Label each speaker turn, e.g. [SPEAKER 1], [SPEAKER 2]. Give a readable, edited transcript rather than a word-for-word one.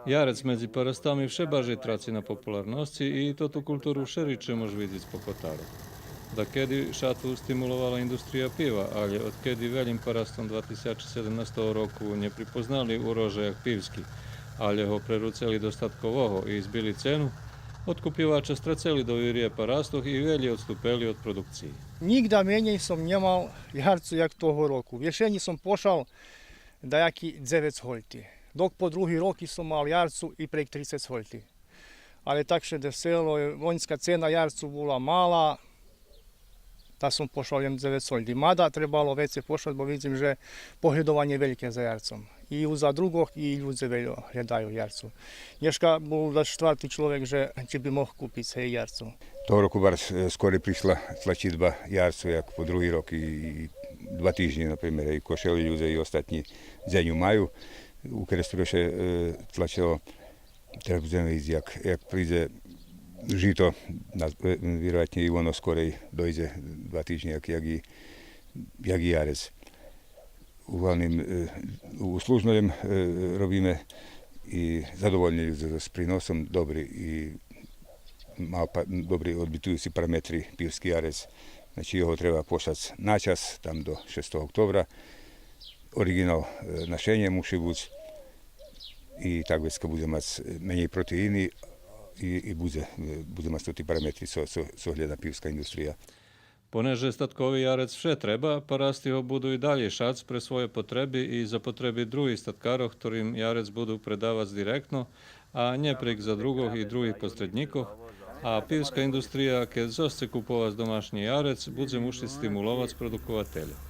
[SPEAKER 1] Jarec medzi porastami vše baži traci na popularnosti i to tu kulturu všeriče može vidjeti z Pokotaru. Da kedy šatvu stimulovala industrija piva, ali od kedy veljim porastom 2017 roku ne pripoznali urožajak pivski, ali ho preruceli dostatkovoho i izbili cenu, odkupivača straceli dovirje parastoh i velji odstupeli od produkciji.
[SPEAKER 2] Nigda menej som nemal jarcu jak toho roku. V ješení som pošal dajaki 9 holti. Dok po druhý roky som mal jarcu i prek 30 holti. Ale takže deselo, loňská cena jarcu bola mala, da som pošal jem 9 holti. Mada trebalo vece pošať, bo vidim, že pohľadovanie veľké za jarcom. I za drugoh i ľudze veľo hľadajú jarcu. Dneška bol štvrtý človek, že či by mohol kúpiť hej jarcu.
[SPEAKER 3] Toho roku bar skoro prišla tlačidba jarcu, jak po druhý rok i 2 týždne, napríklad, i košeli ľudze i ostatní za ňu majú. U Kerestroše tlačilo, teraz budeme ísť, jak príde žito, vjerovatnije i ono skorej dojde 2 týždne, jak i jarec. Uglavnom, u služnojem robíme i zadovoljni s prinosom, dobri i dobri odbitujući parametri pivski jarec. Znači, jeho treba pošać na čas, tam do 6. oktobra. Original našenje muši buć i tak već kad bude mać menje proteini i bude mać to ti parametri co hljeda pivska industrija.
[SPEAKER 1] Poneže statkový jarec vše treba, parasti ho budú i dalje šac pre svoje potreby i za potreby druhých statkarov, ktorým jarec budú predávať direktno, a ne prek za drugog i drugih posredníkov. A pivska industrija, keď zosce kupovať domašnji jarec, bude mušiti stimulovať produkovateľa.